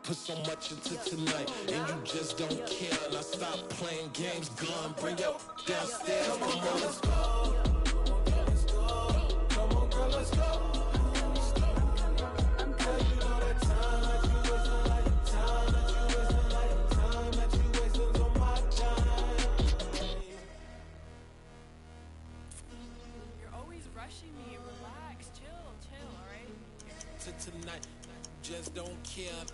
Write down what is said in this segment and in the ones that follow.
Put so much into tonight, and you just don't care. And I stop playing games, gun, bring your downstairs. Come on, girl, let's go. Come on, girl, let's go. Girl, you know that time that you wasting, like the time that you wasting, like the time that you wasting on my time. You're always rushing me. Relax, chill, all right? To tonight, just don't care.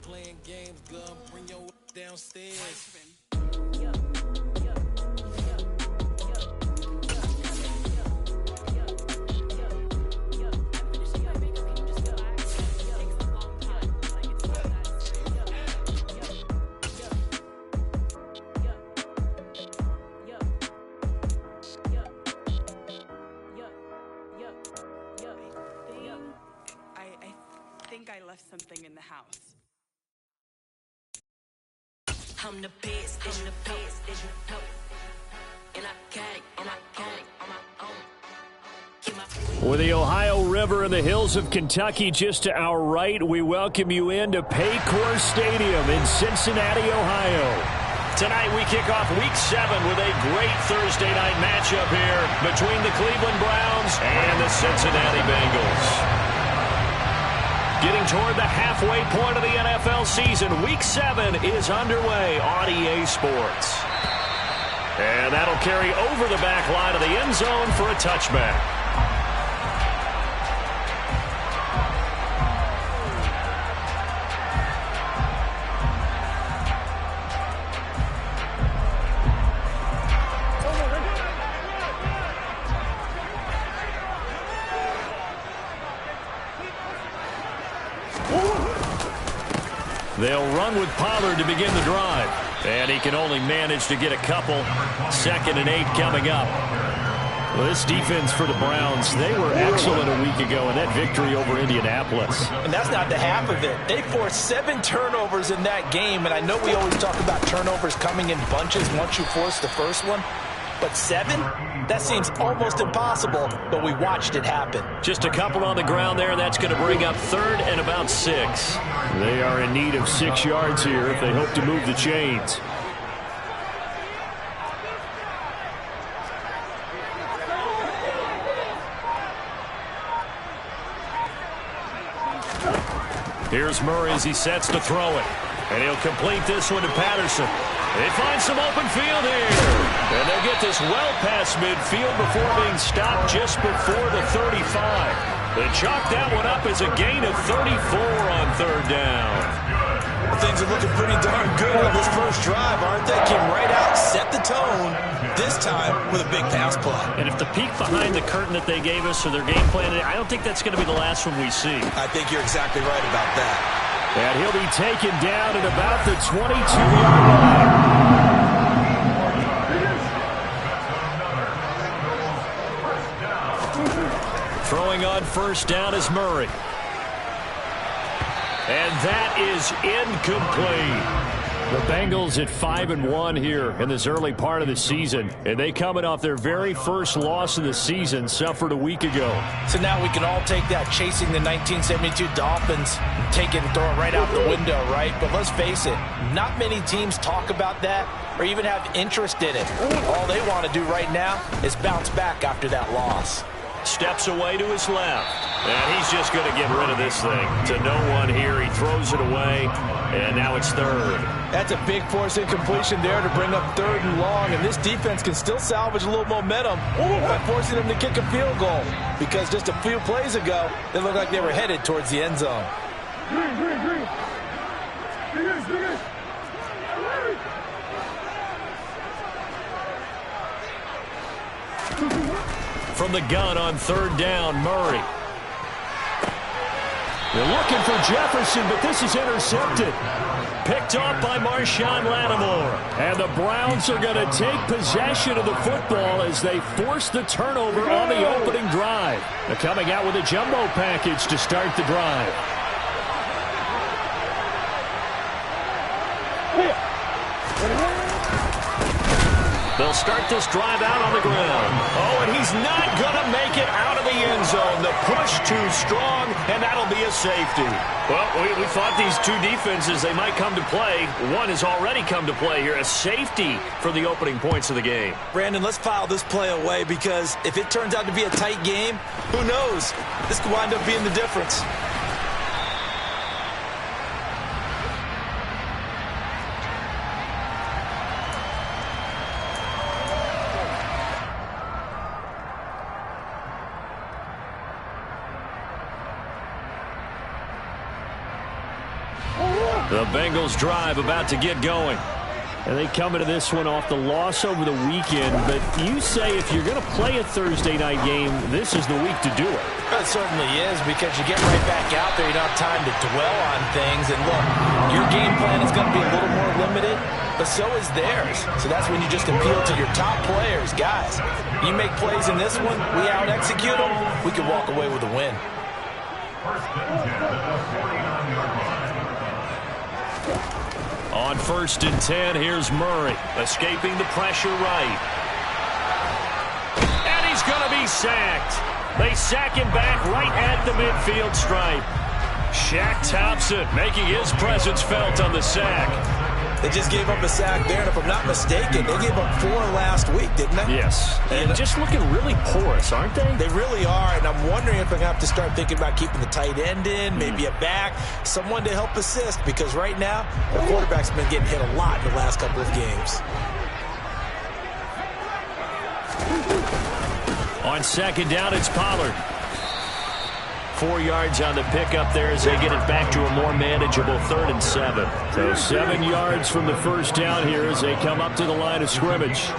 Playing games, gun, bring your downstairs. I think I left something in the house. I'm the best, I'm the best, and I got it on my own. With the Ohio River and the hills of Kentucky just to our right, we welcome you into Paycor Stadium in Cincinnati, Ohio. Tonight we kick off Week 7 with a great Thursday night matchup here between the Cleveland Browns and the Cincinnati Bengals. Getting toward the halfway point of the NFL season, Week 7 is underway on EA Sports. And that'll carry over the back line of the end zone for a touchback. They'll run with Pollard to begin the drive. And he can only manage to get a couple. 2nd and 8 coming up. Well, this defense for the Browns, they were excellent a week ago in that victory over Indianapolis. And that's not the half of it. They forced 7 turnovers in that game. And I know we always talk about turnovers coming in bunches once you force the first one. But 7? That seems almost impossible, but we watched it happen. Just a couple on the ground there. That's going to bring up 3rd and about 6. They are in need of 6 yards here if they hope to move the chains. Here's Murray as he sets to throw it. And he'll complete this one to Patterson. They find some open field here. And they'll get this well past midfield before being stopped just before the 35. They chalk that one up as a gain of 34 on 3rd down. Things are looking pretty darn good on this first drive, aren't they? Came right out, set the tone, this time with a big pass play. And if the peek behind the curtain that they gave us or their game plan, I don't think that's going to be the last one we see. I think you're exactly right about that. And he'll be taken down at about the 22-yard line. Throwing on 1st down is Murray. And that is incomplete. The Bengals at 5-1 here in this early part of the season. And they coming off their very first loss of the season, suffered a week ago. So now we can all take that chasing the 1972 Dolphins, take it and throw it right out the window, right? But let's face it, not many teams talk about that or even have interest in it. All they want to do right now is bounce back after that loss. Steps away to his left. And he's just going to get rid of this thing. To no one here. He throws it away. And now it's 3rd. That's a big force incompletion there to bring up 3rd and long. And this defense can still salvage a little momentum by forcing them to kick a field goal. Because just a few plays ago, they looked like they were headed towards the end zone. From the gun on 3rd down, Murray. They're looking for Jefferson, but this is intercepted. Picked off by Marshawn Lattimore. And the Browns are going to take possession of the football as they force the turnover on the opening drive. They're coming out with a jumbo package to start the drive. They'll start this drive out on the ground. Oh, and he's not going to make it out of the end zone. The push too strong, and that'll be a safety. Well, we thought these two defenses, they might come to play. One has already come to play here, a safety for the opening points of the game. Brandon, let's file this play away because if it turns out to be a tight game, who knows? This could wind up being the difference. The Bengals drive about to get going. And they come into this one off the loss over the weekend. But you say if you're going to play a Thursday night game, this is the week to do it. It certainly is because you get right back out there. You don't have time to dwell on things. And look, your game plan is going to be a little more limited, but so is theirs. So that's when you just appeal to your top players. Guys, you make plays in this one, we out-execute them, we can walk away with a win. On 1st and 10, here's Murray, escaping the pressure right. And he's going to be sacked. They sack him back right at the midfield stripe. Shaq Thompson making his presence felt on the sack. They just gave up a sack there, and if I'm not mistaken, they gave up 4 last week, didn't they? Yes, and just looking really porous, aren't they? They really are, and I'm wondering if I'm going to have to start thinking about keeping the tight end in, maybe a back, someone to help assist, because right now, the quarterback's been getting hit a lot in the last couple of games. On 2nd down, it's Pollard. 4 yards on the pickup there as they get it back to a more manageable 3rd and 7. So 7 yards from the first down here as they come up to the line of scrimmage.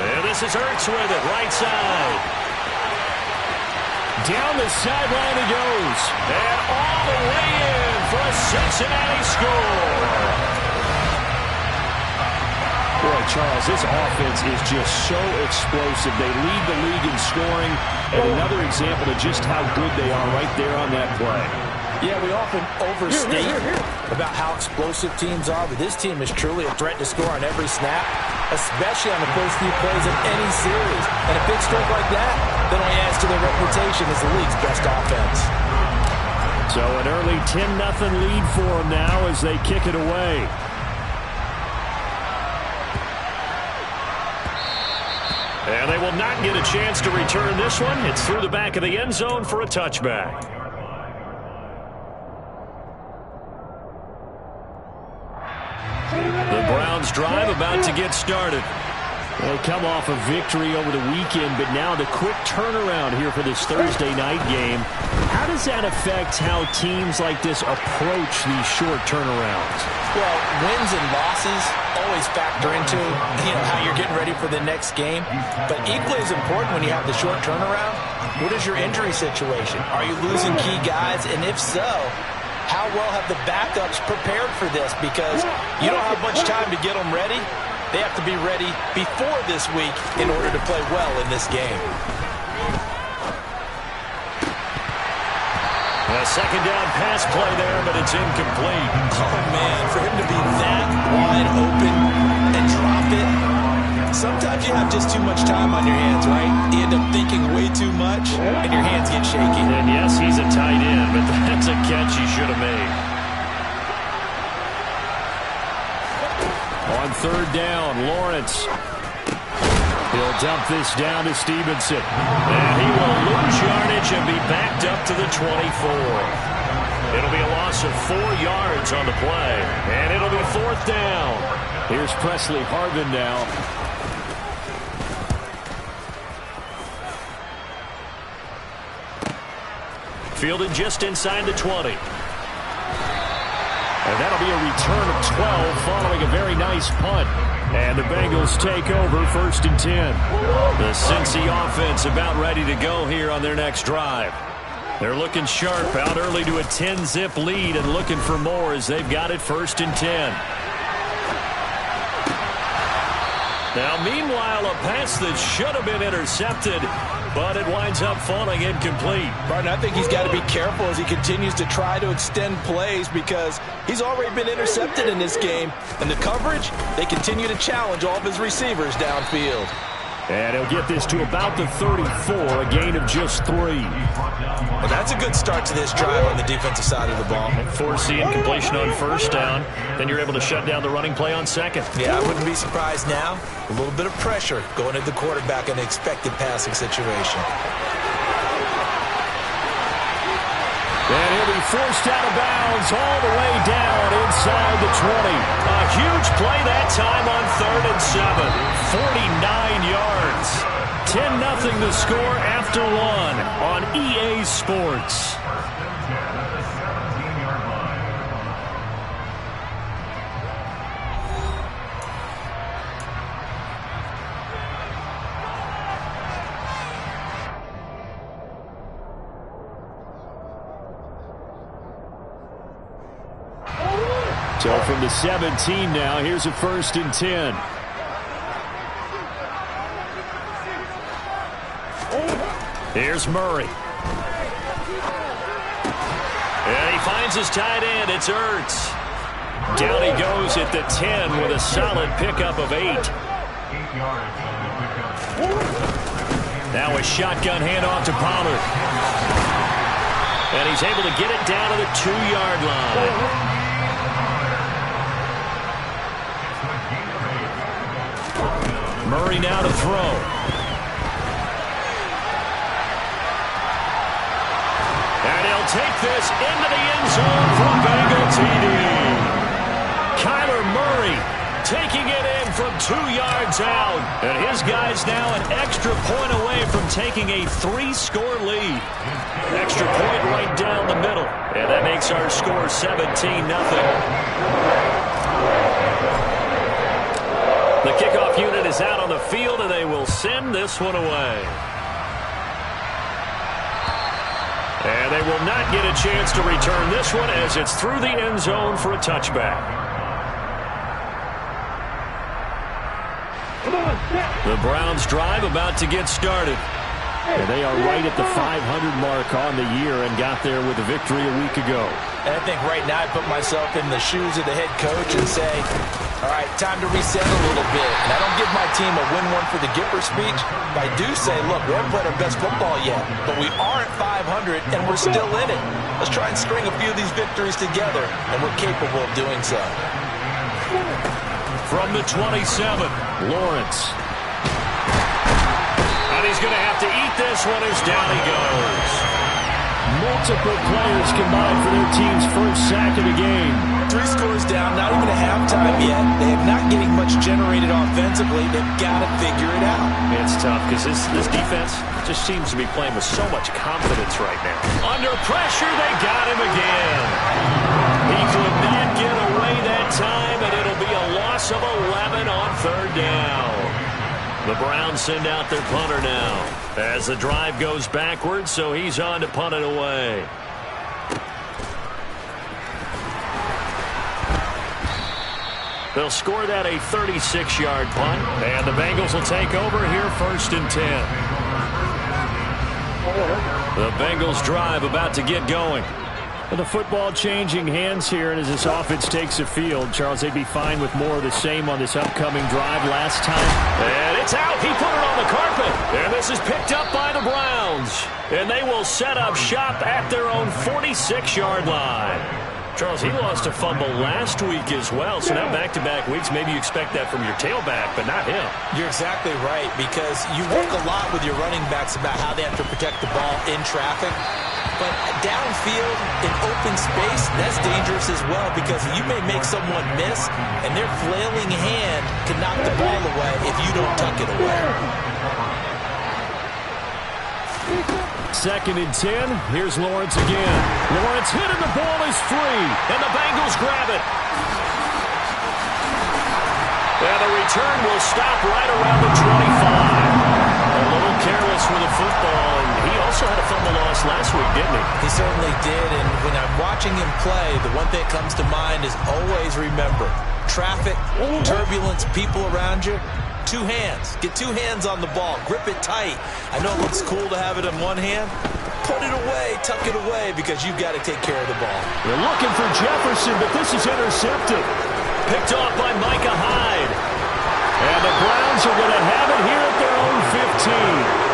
And this is Ertz with it, right side. Down the sideline he goes. And all the way in for a Cincinnati score. Boy, Charles, this offense is just so explosive. They lead the league in scoring, and another example of just how good they are right there on that play. Yeah, we often overstate about how explosive teams are, but this team is truly a threat to score on every snap, especially on the first few plays of any series. And a big stroke like that then only adds to their reputation as the league's best offense. So an early 10-0 lead for them now as they kick it away. And they will not get a chance to return this one. It's through the back of the end zone for a touchback. The Browns drive about to get started. They come off a victory over the weekend, but now the quick turnaround here for this Thursday night game. How does that affect how teams like this approach these short turnarounds? Well, wins and losses always factor into how you're getting ready for the next game. But equally as important when you have the short turnaround, what is your injury situation? Are you losing key guys? And if so, how well have the backups prepared for this? Because you don't have much time to get them ready. They have to be ready before this week in order to play well in this game. A second down pass play there, but it's incomplete. Oh, man, for him to be that wide open and drop it. Sometimes you have just too much time on your hands, right? You end up thinking way too much, and your hands get shaky. And yes, he's a tight end, but that's a catch he should have made. On 3rd down, Lawrence. He'll dump this down to Stevenson. And he will lose yardage and be backed up to the 24. It'll be a loss of 4 yards on the play. And it'll be 4th down. Here's Presley Harvin now. Fielded just inside the 20. And that'll be a return of 12 following a very nice punt. And the Bengals take over 1st and 10. The Cincy offense about ready to go here on their next drive. They're looking sharp out early to a 10-zip lead and looking for more as they've got it 1st and 10. Now, meanwhile, a pass that should have been intercepted, but it winds up falling incomplete. Barton, I think he's got to be careful as he continues to try to extend plays because he's already been intercepted in this game. And the coverage, they continue to challenge all of his receivers downfield. And he'll get this to about the 34, a gain of just 3. Well, that's a good start to this drive on the defensive side of the ball. Forcing completion on first down. Then you're able to shut down the running play on second. Yeah, I wouldn't be surprised now. A little bit of pressure going at the quarterback in an expected passing situation. And he'll be forced out of bounds all the way down inside the 20. A huge play that time on 3rd and 7. 49 yards. 10-0 the score after 1 on EA Sports. So from the 17 now, here's a 1st and 10. Here's Murray. And he finds his tight end. It's Ertz. Down he goes at the 10 with a solid pickup of 8. Now a shotgun handoff to Pollard. And he's able to get it down to the 2-yard line. Murray now to throw. And he'll take this into the end zone for a Bengal TD. Kyler Murray taking it in from 2 yards out. And his guy's now an extra point away from taking a 3-score lead. Extra point right down the middle. And that makes our score 17-0. The kickoff unit is out on the field, and they will send this one away. And they will not get a chance to return this one as it's through the end zone for a touchback. The Browns drive about to get started. And they are right at the 500 mark on the year and got there with a victory a week ago. And I think right now I put myself in the shoes of the head coach and say, all right, time to reset a little bit. And I don't give my team a win one for the Gipper speech, but I do say, look, we haven't played our best football yet, but we are at 500 and we're still in it. Let's try and string a few of these victories together, and we're capable of doing so. From the 27, Lawrence. And he's going to have to eat this one as down he goes. Multiple players combined for their team's first sack of the game. 3 scores down, not even a halftime yet. They are not getting much generated offensively. They've got to figure it out. It's tough because this defense just seems to be playing with so much confidence right now. Under pressure, they got him again. He could not get away that time, and it'll be a loss of 11 on 3rd down. The Browns send out their punter now as the drive goes backwards, so he's on to punt it away. They'll score that a 36-yard punt, and the Bengals will take over here 1st and 10. The Bengals drive about to get going. With the football changing hands here, and as this offense takes the field, Charles, they'd be fine with more of the same on this upcoming drive last time. And it's out. He put it on the carpet. And this is picked up by the Browns. And they will set up shop at their own 46-yard line. Charles, he lost a fumble last week as well, so now back-to-back weeks, maybe you expect that from your tailback, but not him. You're exactly right, because you work a lot with your running backs about how they have to protect the ball in traffic. But downfield, in open space, that's dangerous as well, because you may make someone miss, and their flailing hand can knock the ball away if you don't tuck it away. 2nd and 10. Here's Lawrence again. Lawrence hit and the ball is free. And the Bengals grab it. And the return will stop right around the 25. A little careless with the football. And he also had a fumble loss last week, didn't he? He certainly did. And when I'm watching him play, the one thing that comes to mind is always remember, traffic, turbulence, people around you, two hands. Get two hands on the ball. Grip it tight. I know it looks cool to have it in one hand. Put it away, tuck it away, because you've got to take care of the ball. They're looking for Jefferson, but this is intercepted. Picked off by Micah Hyde. And the Browns are going to have it here at their own 15.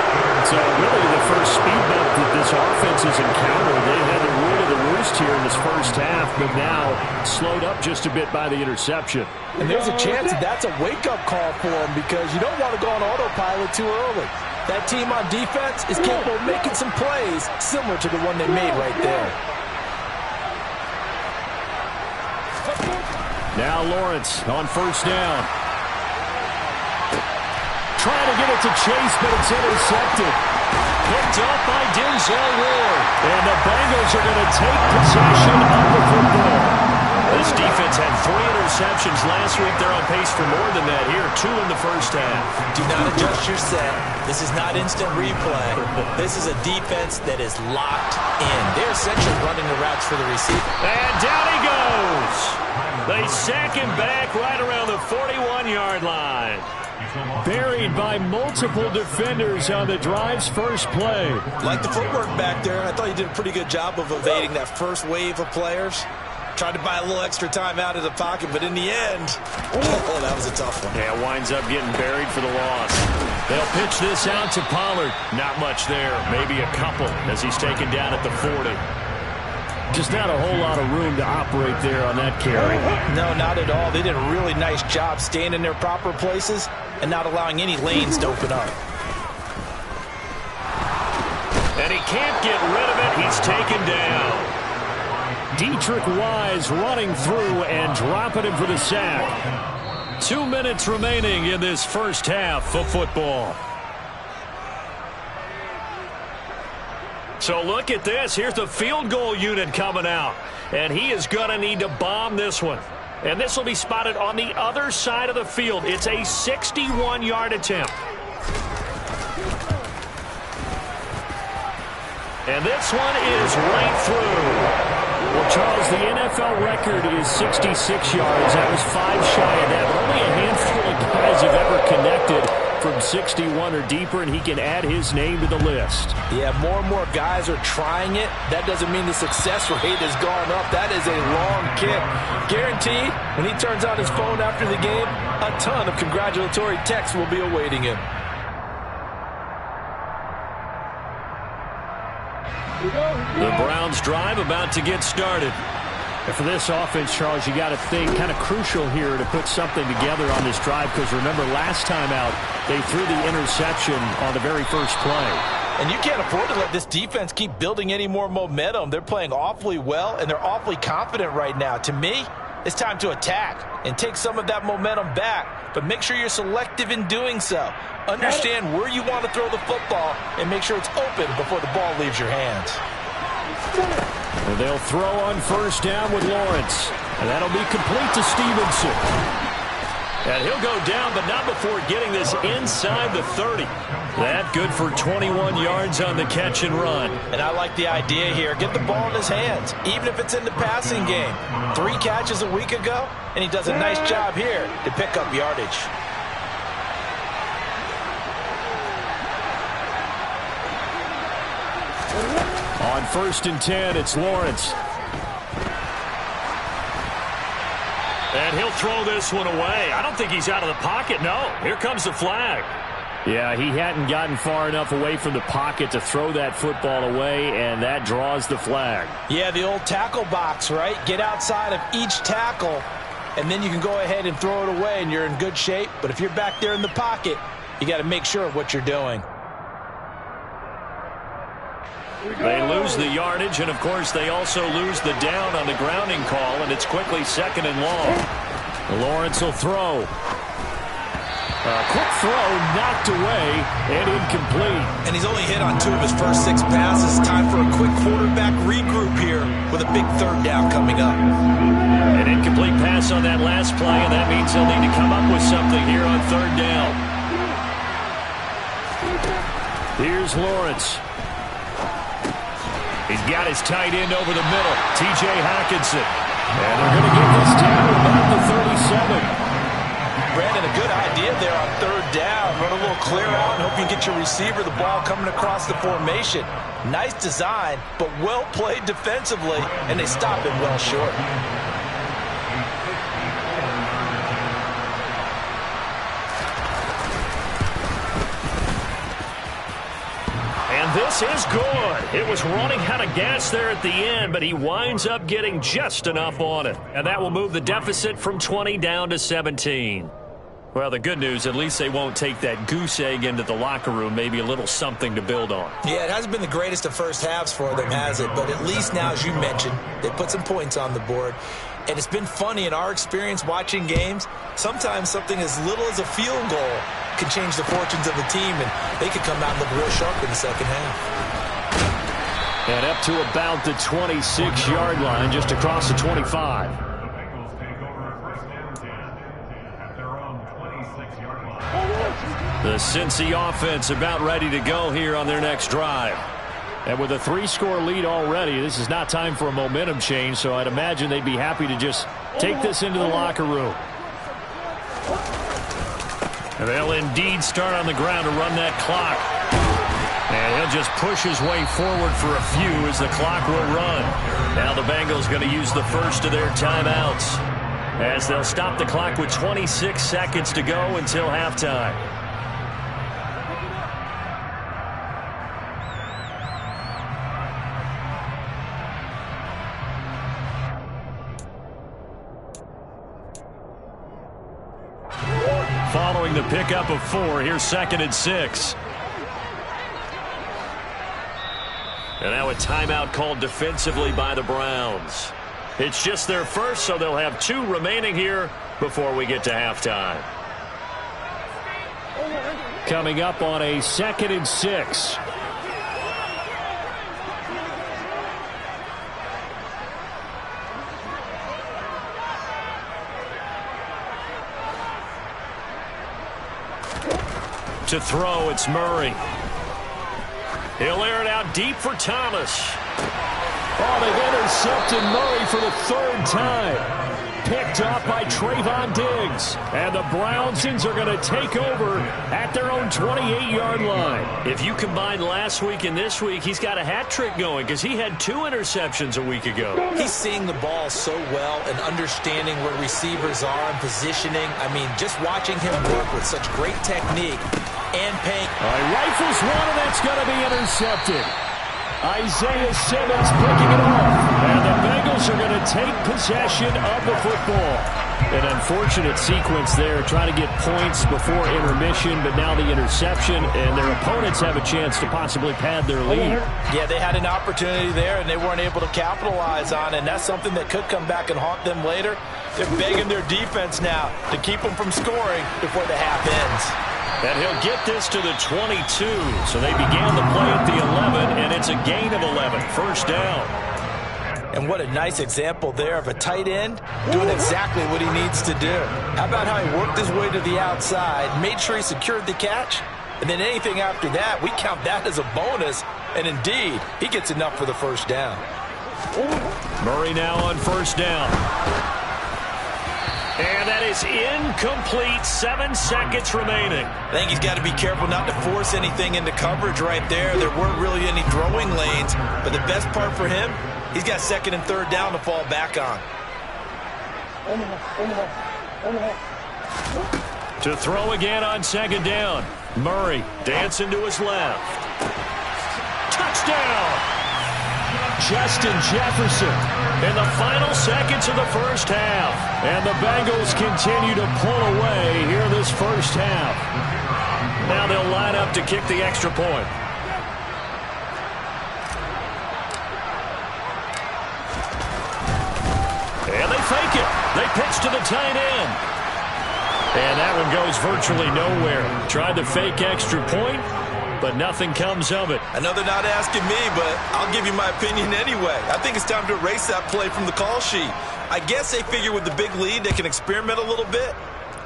So really the first speed bump that this offense has encountered. They had the root of the roost here in this first half, but now slowed up just a bit by the interception. And there's a chance that that's a wake-up call for them, because you don't want to go on autopilot too early. That team on defense is capable of making some plays similar to the one they made right there. Now Lawrence on first down. Trying to get it to Chase, but it's intercepted. Picked off by Denzel Ward. And the Bengals are going to take possession of the football. This defense had 3 interceptions last week. They're on pace for more than that here. 2 in the first half. Do not adjust your set. This is not instant replay. This is a defense that is locked in. They're essentially running the routes for the receiver. And down he goes. They sack him back right around the 41-yard line. Buried by multiple defenders on the drive's first play. Like the footwork back there. I thought he did a pretty good job of evading that first wave of players. Tried to buy a little extra time out of the pocket, but in the end, oh, that was a tough one. Yeah, winds up getting buried for the loss. They'll pitch this out to Pollard. Not much there, maybe a couple as he's taken down at the 40. Just not a whole lot of room to operate there on that carry. No, not at all. They did a really nice job staying in their proper places and not allowing any lanes to open up. And he can't get rid of it. He's taken down. Dietrich Wise running through and dropping him for the sack. 2 minutes remaining in this first half of football. So look at this. Here's the field goal unit coming out. And he is going to need to bomb this one. And this will be spotted on the other side of the field. It's a 61-yard attempt. And this one is right through. Well, Charles, the NFL record is 66 yards. That was 5 shy of that. But only a handful of guys have ever connected from 61 or deeper, and he can add his name to the list. Yeah, more and more guys are trying it. That doesn't mean the success rate has gone up. That is a long kick. Guaranteed, when he turns on his phone after the game, a ton of congratulatory texts will be awaiting him. The Browns drive about to get started. And for this offense, Charles, you got to think kind of crucial here to put something together on this drive, because remember last time out they threw the interception on the very first play. And you can't afford to let this defense keep building any more momentum. They're playing awfully well, and they're awfully confident right now. To me, it's time to attack and take some of that momentum back, but make sure you're selective in doing so. Understand where you want to throw the football and make sure it's open before the ball leaves your hands. And they'll throw on first down with Lawrence. And that'll be complete to Stevenson. And he'll go down, but not before getting this inside the 30. That good for 21 yards on the catch and run. And I like the idea here. Get the ball in his hands, even if it's in the passing game. 3 catches a week ago, and he does a nice job here to pick up yardage. On 1st and 10, it's Lawrence. And he'll throw this one away. I don't think he's out of the pocket. No, here comes the flag. Yeah, he hadn't gotten far enough away from the pocket to throw that football away, and that draws the flag. Yeah, the old tackle box, right? Get outside of each tackle, and then you can go ahead and throw it away, and you're in good shape. But if you're back there in the pocket, you got to make sure of what you're doing. They lose the yardage, and of course they also lose the down on the grounding call, and it's quickly 2nd and long. Lawrence will throw. A quick throw knocked away and incomplete. And he's only hit on 2 of his first 6 passes. Time for a quick quarterback regroup here with a big 3rd down coming up. An incomplete pass on that last play, and that means he'll need to come up with something here on 3rd down. Here's Lawrence. He's got his tight end over the middle, T.J. Hockenson. And they're going to get this down about the 37. Brandon, a good idea there on third down. Run a little clear out and hope you get your receiver the ball coming across the formation. Nice design, but well played defensively, and they stop him well short. This is good. It was running out of gas there at the end, but he winds up getting just enough on it. And that will move the deficit from 20 down to 17. Well, the good news, at least they won't take that goose egg into the locker room. Maybe a little something to build on. Yeah, it hasn't been the greatest of first halves for them, has it? But at least now, as you mentioned, they put some points on the board. And it's been funny in our experience watching games. Sometimes something as little as a field goal can change the fortunes of the team, and they could come out and look real sharp in the second half. And up to about the 26-yard line, just across the 25. The Cincy offense about ready to go here on their next drive. And with a 3-score lead already, this is not time for a momentum change, so I'd imagine they'd be happy to just take this into the locker room. And they'll indeed start on the ground to run that clock. And he'll just push his way forward for a few as the clock will run. Now the Bengals going to use the first of their timeouts as they'll stop the clock with 26 seconds to go until halftime. Following the pickup of 4, here's 2nd and 6. And now a timeout called defensively by the Browns. It's just their first, so they'll have 2 remaining here before we get to halftime. Coming up on a 2nd and 6. To throw, it's Murray. He'll air it out deep for Thomas. Oh, they've intercepted Murray for the 3rd time. Picked off by Trayvon Diggs. And the Brownsons are going to take over at their own 28-yard line. If you combine last week and this week, he's got a hat trick going because he had 2 interceptions a week ago. He's seeing the ball so well and understanding where receivers are and positioning. I mean, just watching him work with such great technique and paying. Rifles one, and that's going to be intercepted. Isaiah Simmons picking it off. And the Bengals are going to take possession of the football. An unfortunate sequence there, trying to get points before intermission, but now the interception, and their opponents have a chance to possibly pad their lead. Yeah, they had an opportunity there, and they weren't able to capitalize on it, and that's something that could come back and haunt them later. They're begging their defense now to keep them from scoring before the half ends. And he'll get this to the 22. So they began the play at the 11, and it's a gain of 11. First down. And what a nice example there of a tight end doing exactly what he needs to do. How about how he worked his way to the outside, made sure he secured the catch, and then anything after that, we count that as a bonus. And indeed, he gets enough for the first down. Murray now on first down. And that is incomplete. 7 seconds remaining. I think he's got to be careful not to force anything into coverage right there. There weren't really any throwing lanes. But the best part for him, he's got 2nd and 3rd down to fall back on. To throw again on 2nd down. Murray dancing to his left. Touchdown! Justin Jefferson in the final seconds of the first half. And the Bengals continue to pull away here in this first half. Now they'll line up to kick the extra point. And they fake it. They pitch to the tight end. And that one goes virtually nowhere. Tried to fake extra point, but nothing comes of it. I know they're not asking me, but I'll give you my opinion anyway. I think it's time to erase that play from the call sheet. I guess they figure with the big lead they can experiment a little bit.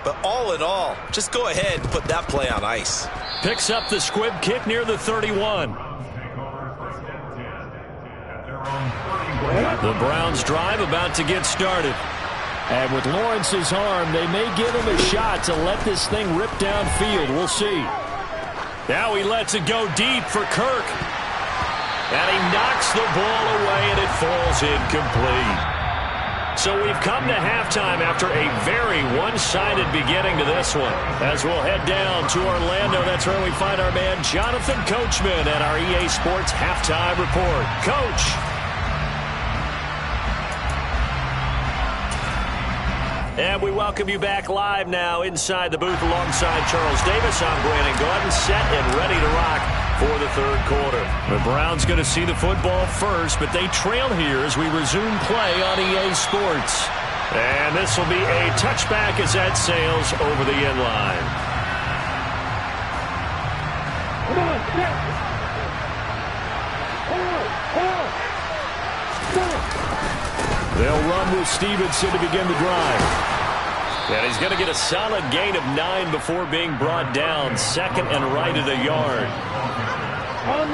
But all in all, just go ahead and put that play on ice. Picks up the squib kick near the 31. The Browns drive about to get started. And with Lawrence's arm, they may give him a shot to let this thing rip downfield. We'll see. Now he lets it go deep for Kirk. And he knocks the ball away, and it falls incomplete. So we've come to halftime after a very one-sided beginning to this one. As we'll head down to Orlando, that's where we find our man Jonathan Coachman at our EA Sports Halftime Report. Coach. And we welcome you back live now inside the booth alongside Charles Davis. I'm Brandon Gordon, set and ready to rock for the third quarter. The Browns going to see the football first, but they trail here as we resume play on EA Sports. And this will be a touchback as that sails over the end line. They'll run with Stevenson to begin the drive. And he's going to get a solid gain of 9 before being brought down. Second and right at a yard.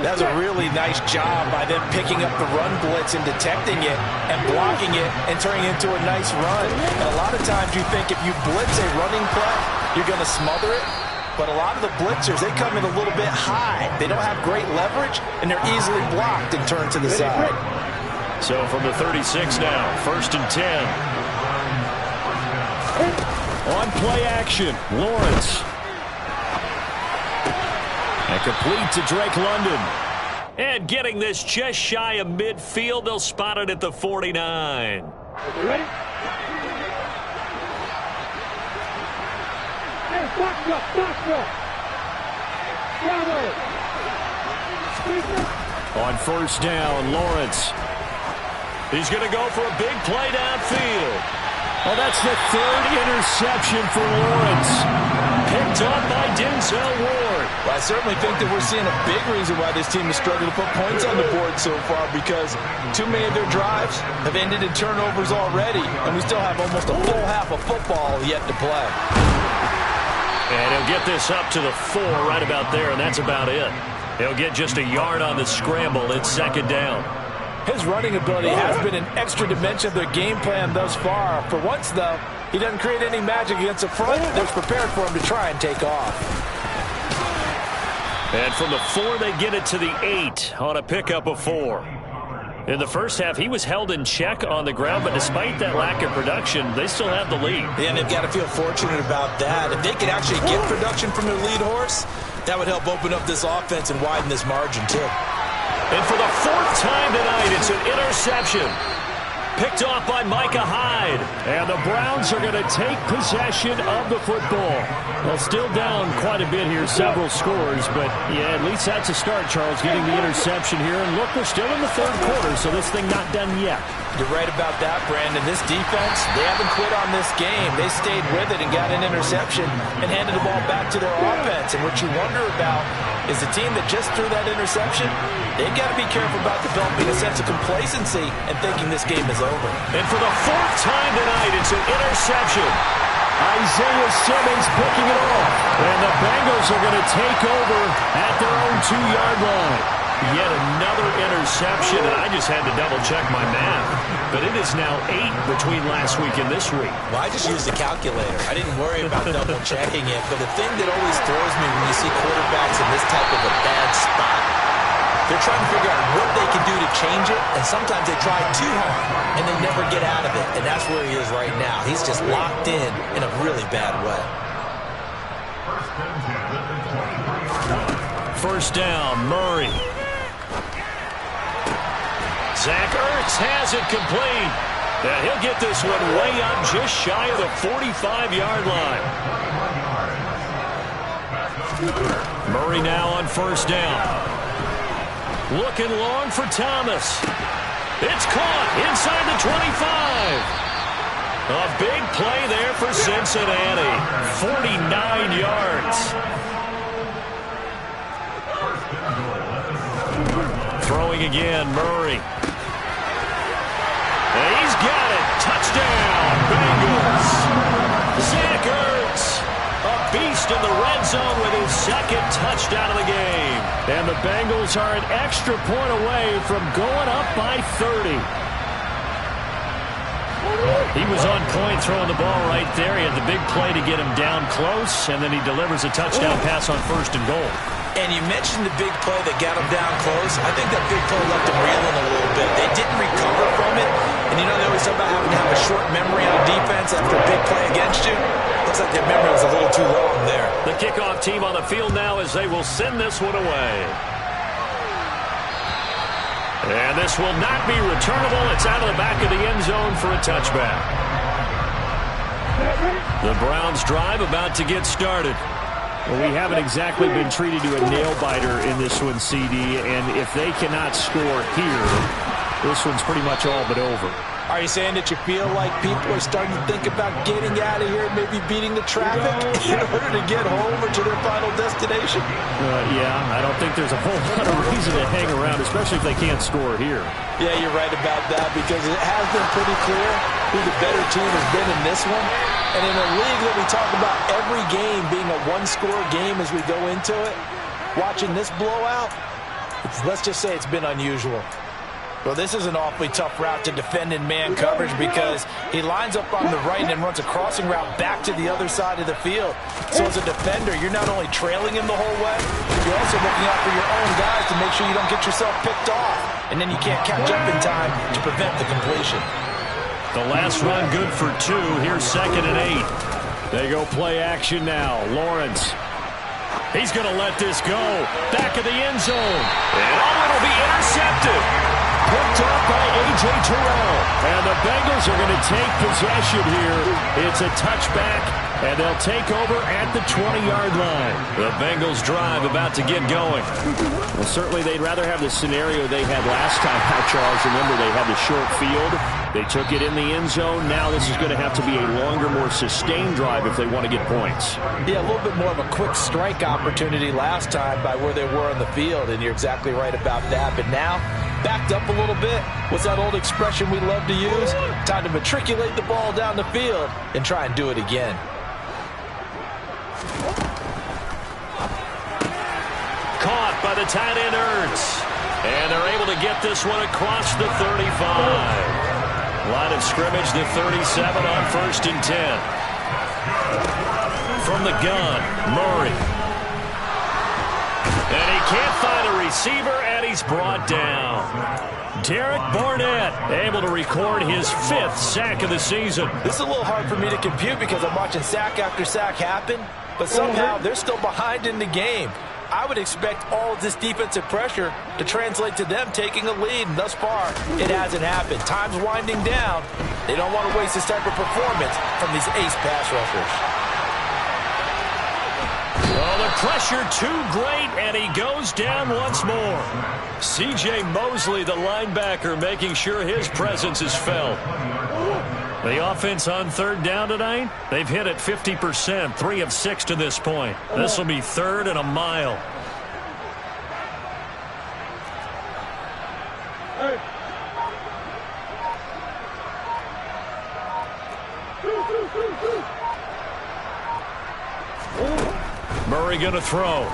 That's a really nice job by them picking up the run blitz and detecting it and blocking it and turning it into a nice run. And a lot of times you think if you blitz a running play, you're going to smother it. But a lot of the blitzers, they come in a little bit high. They don't have great leverage, and they're easily blocked and turned to the side. So from the 36 now, 1st and 10. On play action, Lawrence. And complete to Drake London. And getting this just shy of midfield, they'll spot it at the 49. Ready? Hey, box up. On 1st down, Lawrence. He's going to go for a big play downfield. Oh, that's the 3rd interception for Lawrence. Picked up by Denzel Ward. Well, I certainly think that we're seeing a big reason why this team has struggled to put points on the board so far, because too many of their drives have ended in turnovers already, and we still have almost a full half of football yet to play. And he'll get this up to the 4 right about there, and that's about it. He'll get just a yard on the scramble. It's 2nd down. His running ability has been an extra dimension of their game plan thus far. For once, though, he doesn't create any magic against the front. They're prepared for him to try and take off. And from the 4, they get it to the 8 on a pickup of 4. In the first half, he was held in check on the ground, but despite that lack of production, they still have the lead. Yeah, and they've got to feel fortunate about that. If they could actually get production from their lead horse, that would help open up this offense and widen this margin, too. And for the 4th time tonight, it's an interception. Picked off by Micah Hyde. And the Browns are going to take possession of the football. Well, still down quite a bit here, several scores. But, yeah, at least that's a start, Charles, getting the interception here. And, look, we're still in the 3rd quarter, so this thing not done yet. You're right about that, Brandon. This defense, they haven't quit on this game. They stayed with it and got an interception and handed the ball back to their offense. And what you wonder about is the team that just threw that interception, they've got to be careful about developing a sense of complacency and thinking this game is over. And for the 4th time tonight, it's an interception. Isaiah Simmons picking it off. And the Bengals are going to take over at their own 2-yard line. Yet another interception, and I just had to double-check my math. But it is now 8 between last week and this week. Well, I just used a calculator. I didn't worry about double-checking it. But the thing that always throws me when you see quarterbacks in this type of a bad spot, they're trying to figure out what they can do to change it, and sometimes they try too hard, and they never get out of it. And that's where he is right now. He's just locked in a really bad way. 1st down, Murray. Zach Ertz has it complete. And he'll get this one way up just shy of the 45-yard line. Murray now on 1st down. Looking long for Thomas. It's caught inside the 25. A big play there for Cincinnati. 49 yards. Throwing again, Murray. And he's got it. Touchdown, Bengals. Zach Ertz, a beast in the red zone with his 2nd touchdown of the game. And the Bengals are an extra point away from going up by 30. He was on point throwing the ball right there. He had the big play to get him down close, and then he delivers a touchdown pass on 1st and goal. And you mentioned the big play that got him down close. I think that big play left him reeling a little bit. They didn't recover from it. And you know they always talk about having to have a short memory on defense after a big play against you. Looks like their memory was a little too long there. The kickoff team on the field now as they will send this one away. And this will not be returnable. It's out of the back of the end zone for a touchback. The Browns drive about to get started. Well, we haven't exactly been treated to a nail-biter in this one, CD, and if they cannot score here, this one's pretty much all but over. Are you saying that you feel like people are starting to think about getting out of here and maybe beating the traffic in order to get home or to their final destination? Yeah, I don't think there's a whole lot of reason to hang around, especially if they can't score here. Yeah, you're right about that because it has been pretty clear who the better team has been in this one. And in a league that we talk about every game being a one-score game as we go into it, watching this blowout, let's just say it's been unusual. Well, this is an awfully tough route to defend in man coverage because he lines up on the right and then runs a crossing route back to the other side of the field. So as a defender, you're not only trailing him the whole way, you're also looking out for your own guys to make sure you don't get yourself picked off. And then you can't catch up in time to prevent the completion. The last run good for 2. Here's 2nd and 8. They go play action now. Lawrence. He's going to let this go. Back of the end zone. And it'll be intercepted. Picked up by A.J. Terrell. And the Bengals are going to take possession here. It's a touchback, and they'll take over at the 20-yard line. The Bengals drive about to get going. Well, certainly they'd rather have the scenario they had last time out, Charles. Remember, they had the short field. They took it in the end zone. Now this is going to have to be a longer, more sustained drive if they want to get points. Yeah, a little bit more of a quick strike opportunity last time by where they were on the field, and you're exactly right about that. But now, backed up a little bit. What's that old expression we love to use? Time to matriculate the ball down the field and try and do it again. Caught by the tight end Ertz. And they're able to get this one across the 35. Line of scrimmage, the 37 on 1st and 10. From the gun, Murray. And he can't find a receiver, and he's brought down. Derek Barnett able to record his 5th sack of the season. This is a little hard for me to compute because I'm watching sack after sack happen, but somehow they're still behind in the game. I would expect all of this defensive pressure to translate to them taking a lead, and thus far, it hasn't happened. Time's winding down. They don't want to waste this type of performance from these ace pass rushers. Oh, the pressure too great, and he goes down once more. C.J. Mosley, the linebacker, making sure his presence is felt. The offense on 3rd down tonight, they've hit it 50%, 3 of 6 to this point. This will be 3rd and a mile. Murray going to throw.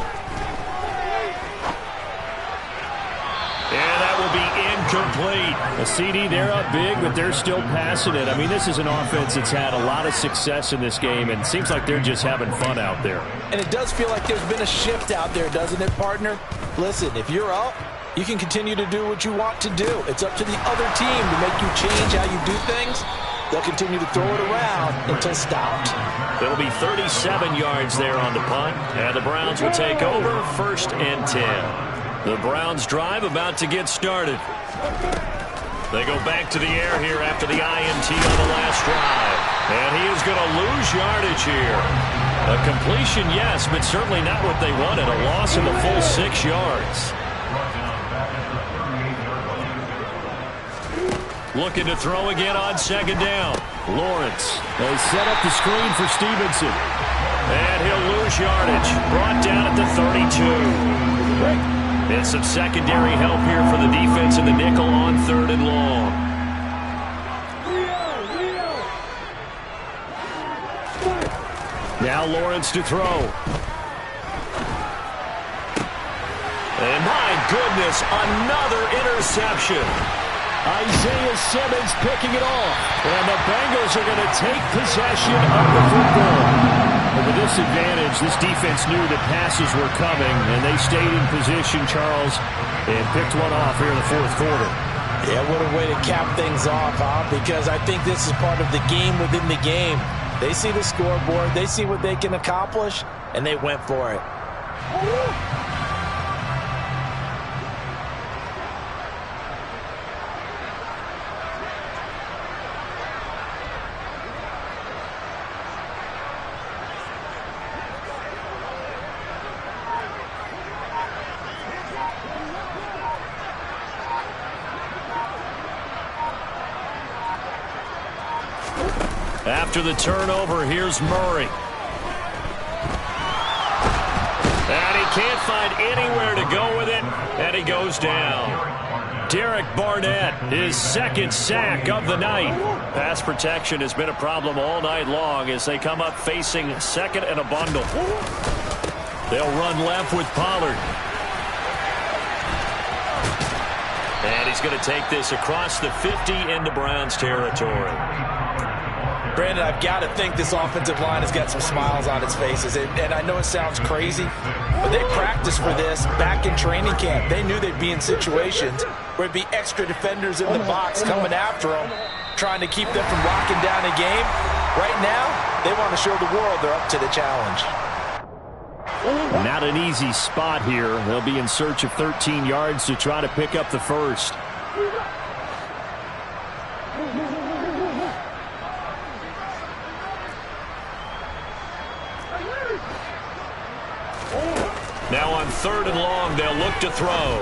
And that will be incomplete. A CD, they're up big, but they're still passing it. I mean, this is an offense that's had a lot of success in this game, and it seems like they're just having fun out there. And it does feel like there's been a shift out there, doesn't it, partner? Listen, if you're up, you can continue to do what you want to do. It's up to the other team to make you change how you do things. They'll continue to throw it around until stopped. It'll be 37 yards there on the punt, and the Browns will take over 1st and 10. The Browns drive about to get started. They go back to the air here after the INT on the last drive. And he is going to lose yardage here. A completion, yes, but certainly not what they wanted. A loss of the full 6 yards. Looking to throw again on 2nd down. Lawrence. They set up the screen for Stevenson. And he'll lose yardage. Brought down at the 32. And some secondary help here for the defense in the nickel on 3rd and long. Now Lawrence to throw. And my goodness, another interception. Isaiah Simmons picking it off. And the Bengals are going to take possession of the football. With a disadvantage, this defense knew that passes were coming, and they stayed in position, Charles, and picked one off here in the fourth quarter. Yeah, what a way to cap things off, huh? Because I think this is part of the game within the game. They see the scoreboard, they see what they can accomplish, and they went for it. After the turnover, here's Murray. And he can't find anywhere to go with it, and he goes down. Derek Barnett, his second sack of the night. Pass protection has been a problem all night long as they come up facing second and a bundle. They'll run left with Pollard. And he's going to take this across the 50 into Browns territory. Brandon, I've got to think this offensive line has got some smiles on its faces. And I know it sounds crazy, but they practiced for this back in training camp. They knew they'd be in situations where it'd be extra defenders in the box coming after them, trying to keep them from locking down a game. Right now, they want to show the world they're up to the challenge. Not an easy spot here. They'll be in search of 13 yards to try to pick up the first. Now on third and long, they'll look to throw.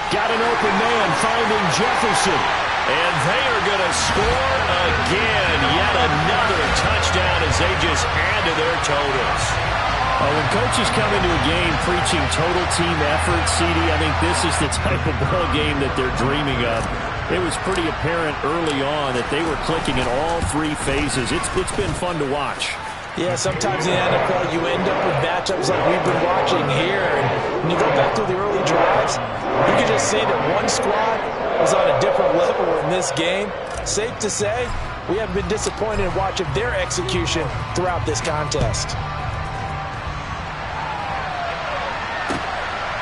Got an open man finding Jefferson. And they are going to score again. Yet another touchdown as they just add to their totals. When coaches come into a game preaching total team effort, CD, I think this is the type of ball game that they're dreaming of. It was pretty apparent early on that they were clicking in all three phases. It's been fun to watch. Yeah, sometimes in the NFL you end up with matchups like we've been watching here. And when you go back to the early drives, you can just see that one squad was on a different level in this game. Safe to say, we haven't been disappointed in watching their execution throughout this contest.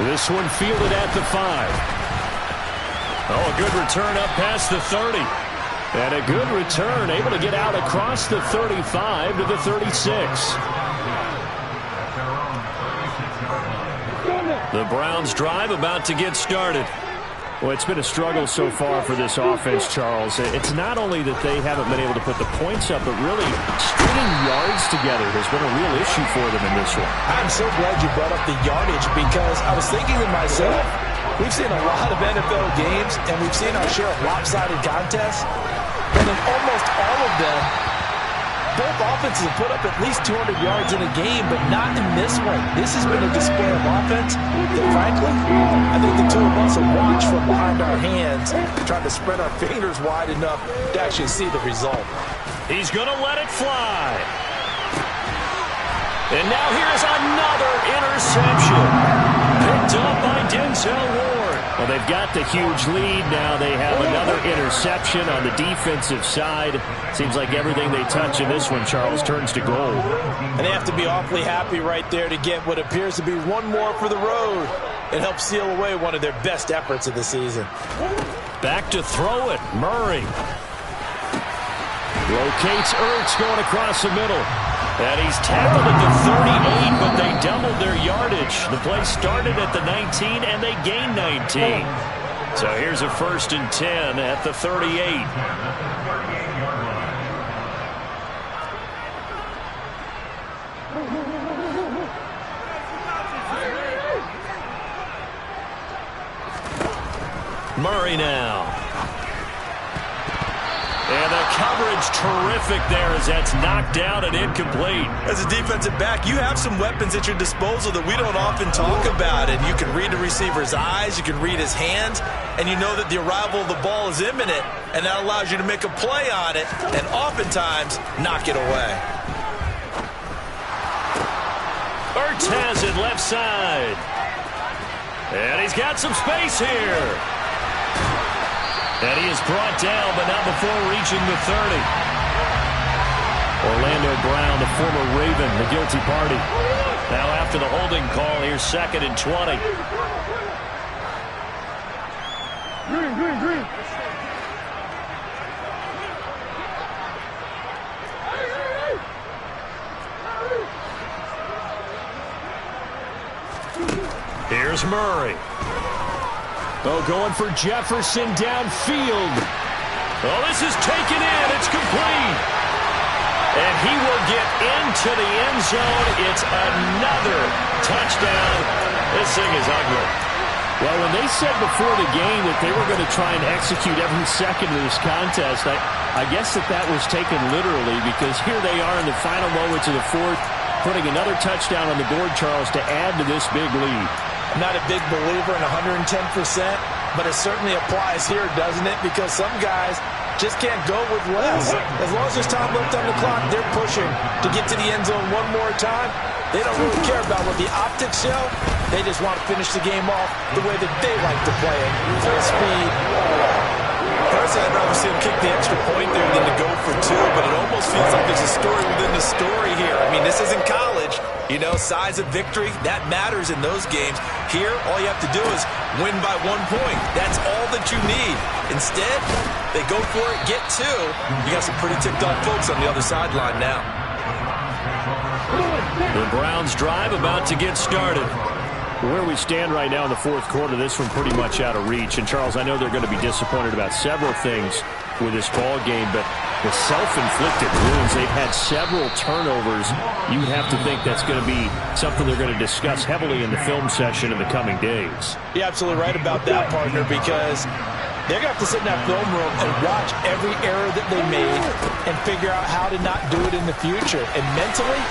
This one fielded at the 5. Oh, a good return up past the 30. And a good return, able to get out across the 35 to the 36. The Browns drive about to get started. Well, it's been a struggle so far for this offense, Charles. It's not only that they haven't been able to put the points up, but really stringing yards together has been a real issue for them in this one. I'm so glad you brought up the yardage because I was thinking to myself, we've seen a lot of NFL games and we've seen our share of lopsided contests. And in almost all of them, both offenses have put up at least 200 yards in a game, but not in this one. This has been a display of offense that, frankly, I think the two of us have watched from behind our hands, trying to spread our fingers wide enough to actually see the result. He's going to let it fly. And now here's another interception. Picked up by Denzel Ward. Well, they've got the huge lead. Now they have another interception on the defensive side. Seems like everything they touch in this one, Charles, turns to gold. And they have to be awfully happy right there to get what appears to be one more for the road. It helps seal away one of their best efforts of the season. Back to throw it. Murray. Locates Ertz going across the middle. And he's tackled at the 38, but they doubled their yardage. The play started at the 19, and they gained 19. So here's a 1st and 10 at the 38. Murray now. And the coverage terrific there as that's knocked down and incomplete. As a defensive back, you have some weapons at your disposal that we don't often talk about. And you can read the receiver's eyes, you can read his hands, and you know that the arrival of the ball is imminent, and that allows you to make a play on it and oftentimes knock it away. Ertz has it left side. And he's got some space here. And he is brought down, but not before reaching the 30. Orlando Brown, the former Raven, the guilty party. Now after the holding call, here's 2nd and 20. Here's Murray. Oh, going for Jefferson downfield. Oh, this is taken in. It's complete. And he will get into the end zone. It's another touchdown. This thing is ugly. Well, when they said before the game that they were going to try and execute every second of this contest, I guess that was taken literally, because here they are in the final moments of the fourth, putting another touchdown on the board, Charles, to add to this big lead. I'm not a big believer in 110%, but it certainly applies here, doesn't it? Because some guys just can't go with less. As long as there's time left on the clock, they're pushing to get to the end zone one more time. They don't really care about what the optics show. They just want to finish the game off the way that they like to play it, full speed. Personally, I'd rather see him kick the extra point there than to go for two, but it almost feels like there's a story within the story here. I mean, this isn't college. You know, size of victory, that matters in those games. Here, all you have to do is win by 1 point. That's all that you need. Instead, they go for it, get two. You got some pretty ticked-off folks on the other sideline now. The Browns drive about to get started. Where we stand right now in the fourth quarter, this one pretty much out of reach. And, Charles, I know they're going to be disappointed about several things with this ball game, but the self-inflicted wounds, they've had several turnovers. You would have to think that's going to be something they're going to discuss heavily in the film session in the coming days. You're absolutely right about that, partner, because they're going to have to sit in that film room and watch every error that they made and figure out how to not do it in the future. And mentally,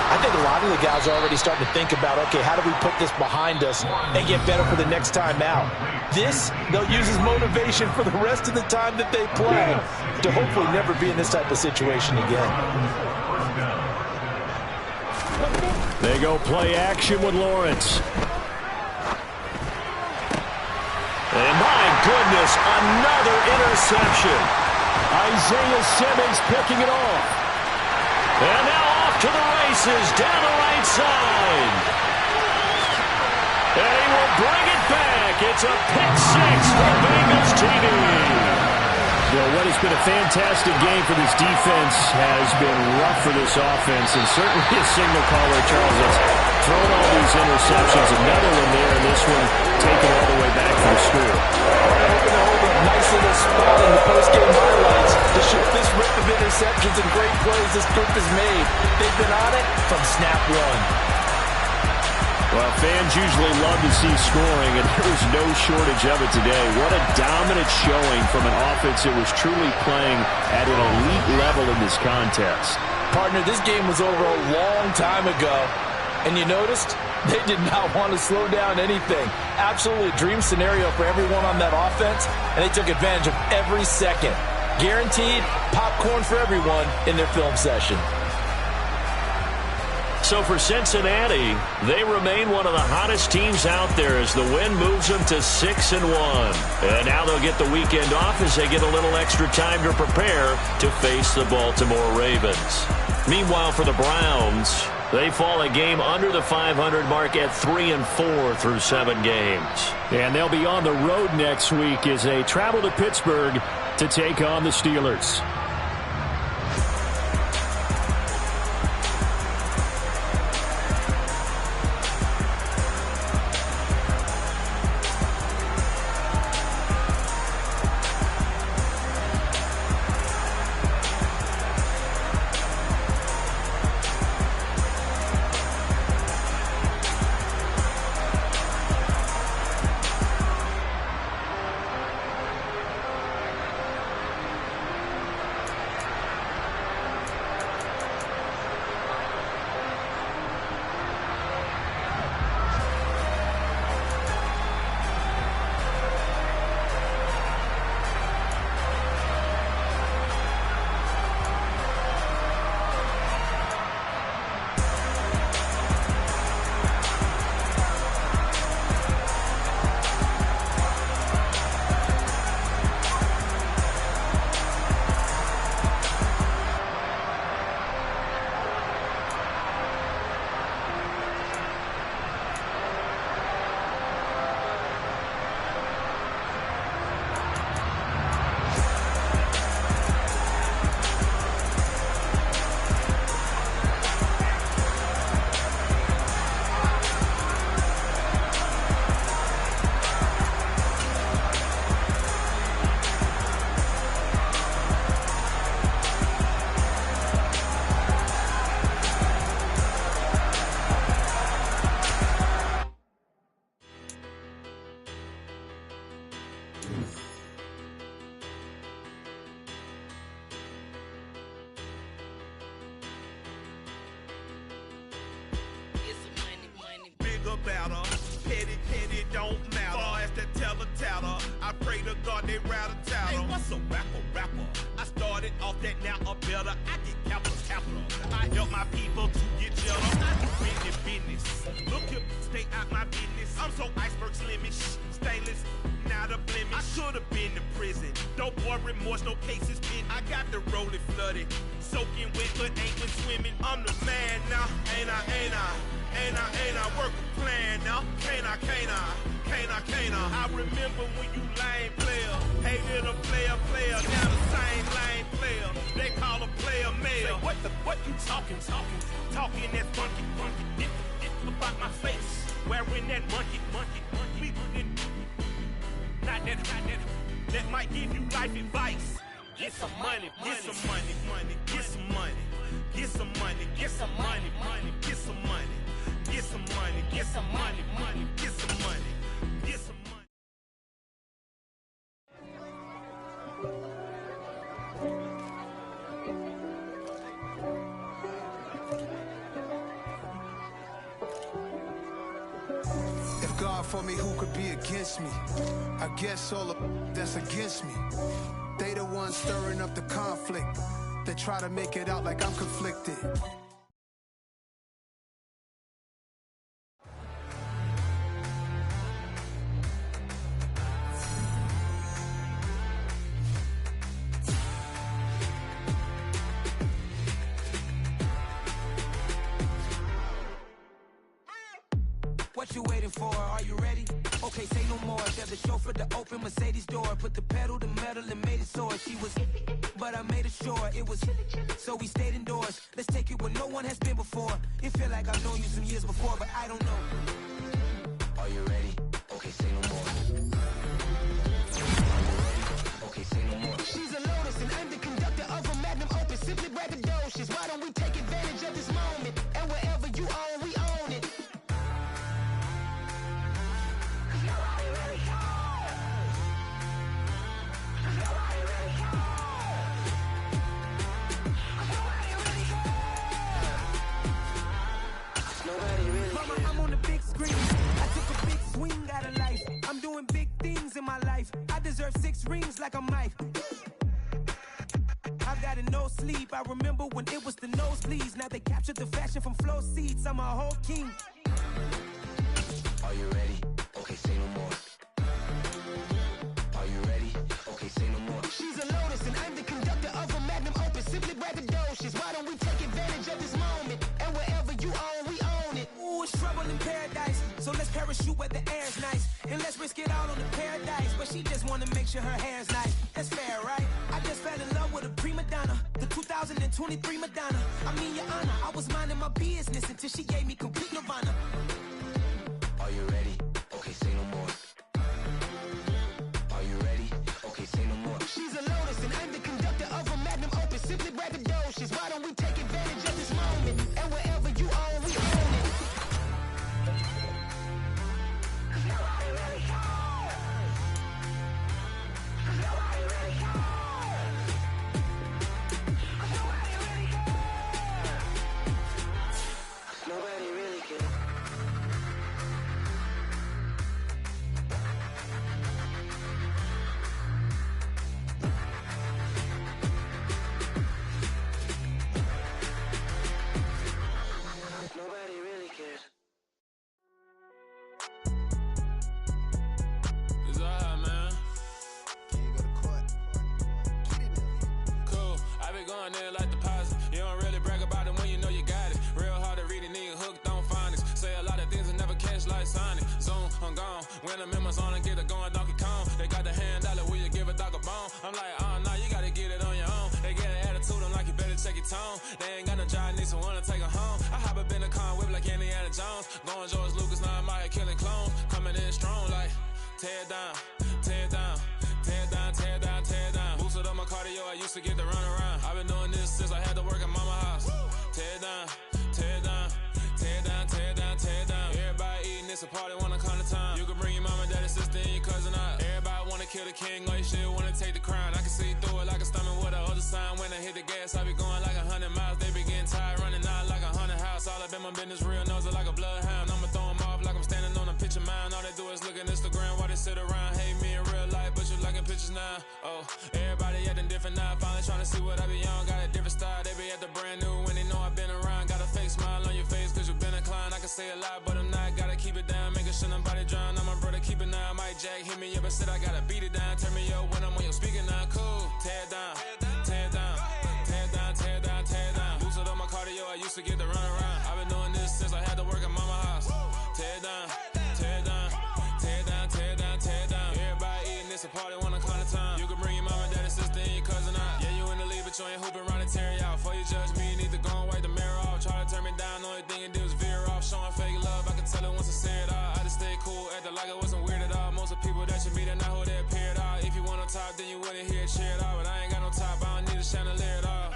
I think a lot of the guys are already starting to think about, okay, how do we put this behind us and get better for the next time out? This, they'll use as motivation for the rest of the time that they play to hopefully never be in this type of situation again. They go play action with Lawrence. And my goodness, another interception. Isaiah Simmons picking it off. And now off to the races down the right side. And he will bring it back. It's a pick six for Bengals TV. Well, what has been a fantastic game for this defense has been rough for this offense, and certainly a signal caller, Charles, has thrown all these interceptions. Another one there, and this one taken all the way back for the score. Hoping to hold a nice little spot in the post-game highlights to show this rip of interceptions and great plays this group has made. They've been on it from snap one. Well, fans usually love to see scoring, and there was no shortage of it today. What a dominant showing from an offense that was truly playing at an elite level in this contest. Partner, this game was over a long time ago, and you noticed they did not want to slow down anything. Absolutely a dream scenario for everyone on that offense, and they took advantage of every second. Guaranteed popcorn for everyone in their film session. So for Cincinnati, they remain one of the hottest teams out there as the win moves them to 6-1. And now they'll get the weekend off as they get a little extra time to prepare to face the Baltimore Ravens. Meanwhile, for the Browns, they fall a game under the 500 mark at 3-4 through 7 games. And they'll be on the road next week as they travel to Pittsburgh to take on the Steelers. started off that now up better. I get capital. I help my people to get jello. I do business. Look here, stay out my business. I'm so iceberg slimish, stainless, not a blemish. I should have been to prison. No boy remorse, no cases pinned. I got the rolling flooded, soaking wet, but ain't been swimming. I'm the man now, ain't I? Work a plan now, can't I? I remember when you lame player, hated a player, now the same lame player. They call a player mayor. Say, what you talking that funky, dip about my face, wearing that monkey, not that might give you life advice. Get some money, get some money, get some money, get some money, get some money, get some money, get some money, get some money, get some money, get some money. If God for me, who could be against me? I guess all of that's against me. They the ones stirring up the conflict. They try to make it out like I'm conflicted. What you waiting for? Are you ready? Okay, say no more. Tell the chauffeur to open Mercedes door. Put the pedal to metal and made it soar. She was, but I made it sure it was. So we stayed indoors. Let's take it where no one has been before. It feel like I've known you some years before, but I don't know. Are you ready? Okay, say no more. Okay, say no more. She's a Lotus and I'm the conductor of a Magnum Opus. Simply braggadocious. Why don't we take advantage of this moment? And wherever you own, we own it. Mama, I'm on the big screen. I took a big swing out of life. I'm doing big things in my life. I deserve 6 rings like I'm Mike. I've got no sleep. I remember when it was the nosebleeds. Now they captured the fashion from flow seats. I'm a whole king. Are you ready? Okay, say no more. Are you ready? Okay, say no more. She's a Lotus and I'm the conductor of a Magnum Opus. Simply braggadocious. Why don't we take advantage of this moment? And wherever you own, we own it. Ooh, it's trouble in paradise. So let's parachute where the air's nice. And let's risk it all on the paradise. But she just wanna make sure her hair's nice. That's fair, right? I just fell in love with a prima donna. The 2023 Madonna. I mean, your honor, I was minding my business until she gave me complete nirvana. Are you ready? Okay, say no more. Are you ready? Okay, say no more. She's a Lotus and I'm the conductor of a Magnum Opus. Simply braggadocious. Why don't we take advantage of this moment? And wherever you own, we own it. Nobody really cares. Nobody really cares. Nobody really cares. Nobody really cares. Nobody really cares. It's alright, man. Cool. I be going there like deposit. You don't really brag about it when you know you got it. Real hard to read a nigga hooked on phonics. Say a lot of things and never catch like Sonic. Zone, I'm gone. When I'm in my zone and get it going Donkey Kong. They got the hand dollar, will you give a dog a bone? I'm like, oh no, you gotta get it on your own. They get an attitude, I'm like, you better check your tone. They ain't got no job, need someone to take her home. I hop up in the car, whip like Indiana Jones. Going George Lucas, now I'm out here killing clones. Coming in strong like, tear down, tear down, tear down, tear down, tear down. Boosted up my cardio, I used to get to run around. I've been doing this since I had to work at mama house. Tear down, tear down, tear down, tear down, tear down. Everybody eating, it's a party, wanna come to time. You can bring your mama, daddy, sister, and your cousin out. Everybody wanna kill the king, or you shit wanna take the crown. I can see through it like a stomach with a other sign. When I hit the gas, I be going like 100 miles. They be getting tired, running out like 100 house. All up in my business, real nose like a bloodhound. I'ma throw them off like I'm standing on a picture mound. All they do is look at Instagram while they sit around. Hate me in real life, but you liking pictures now. Oh, everybody acting different now. Finally trying to see what I be on. Got a different style. They be at the brand new when they know I've been around. Got a fake smile on your face cause you been inclined. I can say a lot, but I'm not. Gotta keep it down. Making sure nobody drown. I'm my brother, keep it now. Mike Jack hit me up and said I gotta beat it down. Turn me up when I'm on your speaker now. Cool. Tear it down. Tear it down. Tear it down. Tear it down. Tear it down. Lose it on my cardio. I used to get to run around. I've been doing this since I had to work at mama house. Tear it down. Tear it down. Tear it down. Tear it down. Tear it down. Everybody eating this a party one o'clock of time. You can bring your mama, daddy, sister, and your cousin out. Yeah, you in the league, but you ain't hooping around and tear out. Before you judge me, you need to go and wipe the mirror off. Try to turn me down, only thing you do is veer off. Showing fake love, I can tell it once I say it all. I just stay cool, acting like it wasn't weird at all. Most of the people that you meet are not who they appear at all. If you want on top, then you wouldn't hear it cheer at all. But I ain't got no top, I don't need a chandelier at all.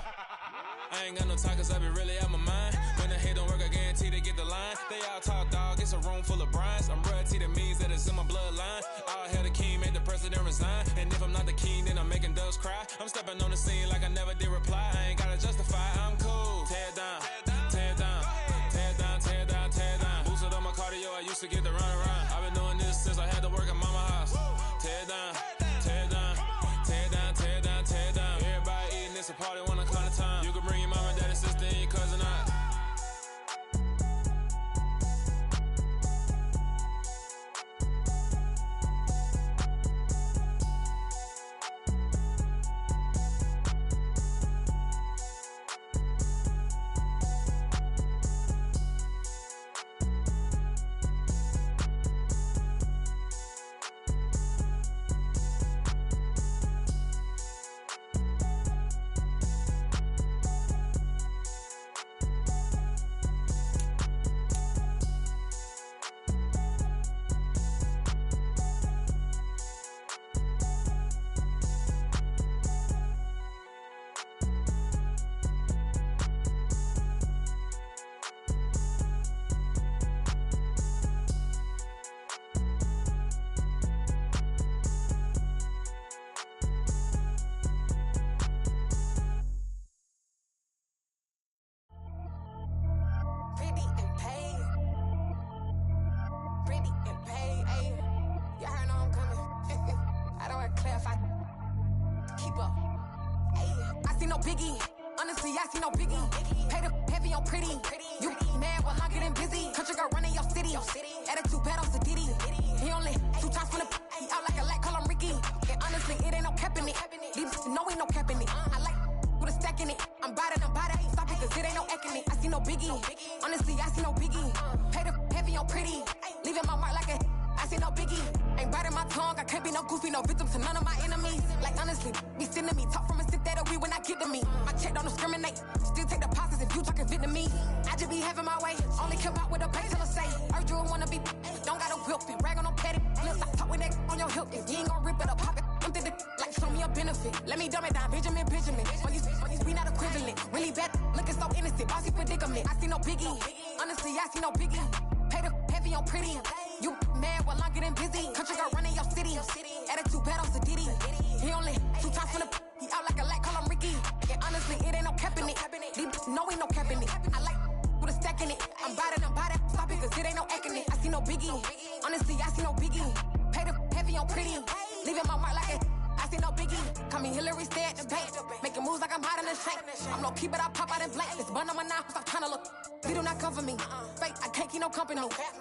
I ain't got no talk cause I be really out my mind. When the hate don't work, I guarantee they get the line. They all talk dog, it's a room full of brinds. I'm royalty, that means that it's in my bloodline. All hell the king, made the president resign. And if I'm not the king, then I'm making doves cry. I'm stepping on the scene like I never did reply. I ain't gotta justify, I'm cool. Tear it down, tear it down, tear it down, tear it down, tear it down. Boost it on my cardio, I used to get to run around. I've been doing this since I had to work at mama house. Tear it down, tear it down, tear it down, tear it down, tear it down. Everybody eating this a party 1 o'clock of time. You can bring your mama, daddy, sister, and your cousin out.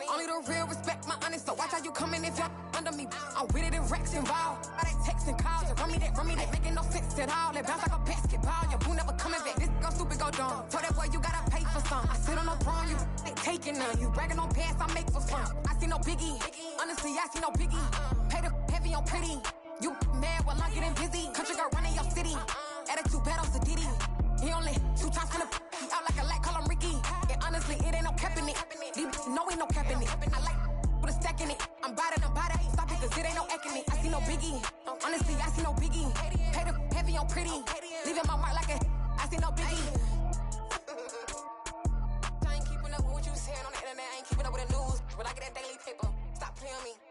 Only the real respect my honest, so watch how you coming if you're under me. I'm with it in Rex involved. All that text and calls, and run me that making no sense at all. They bounce like a basketball, your boo never coming back. This go stupid, go dumb. Told that boy you gotta pay for some. I sit on the throne, you they taking none. You bragging on past, I make for fun. I see no biggie, honestly I see no biggie. Pay the heavy on pretty. You mad while I'm getting busy. Country girl running your city. Attitude bad on Diddy. He only 2 times from the he out like a light, call him Ricky. And honestly, it ain't no cap in it. No, ain't no cap in it. I like with a stack in it. I'm bout it. Stop it, cause it ain't no acting it. I see no biggie. Honestly, I see no biggie. Pay the heavy on pretty. Leaving my mark like I see no biggie. I ain't keeping up with what you saying on the internet. I ain't keeping up with the news. But I get that daily paper. Stop playing me.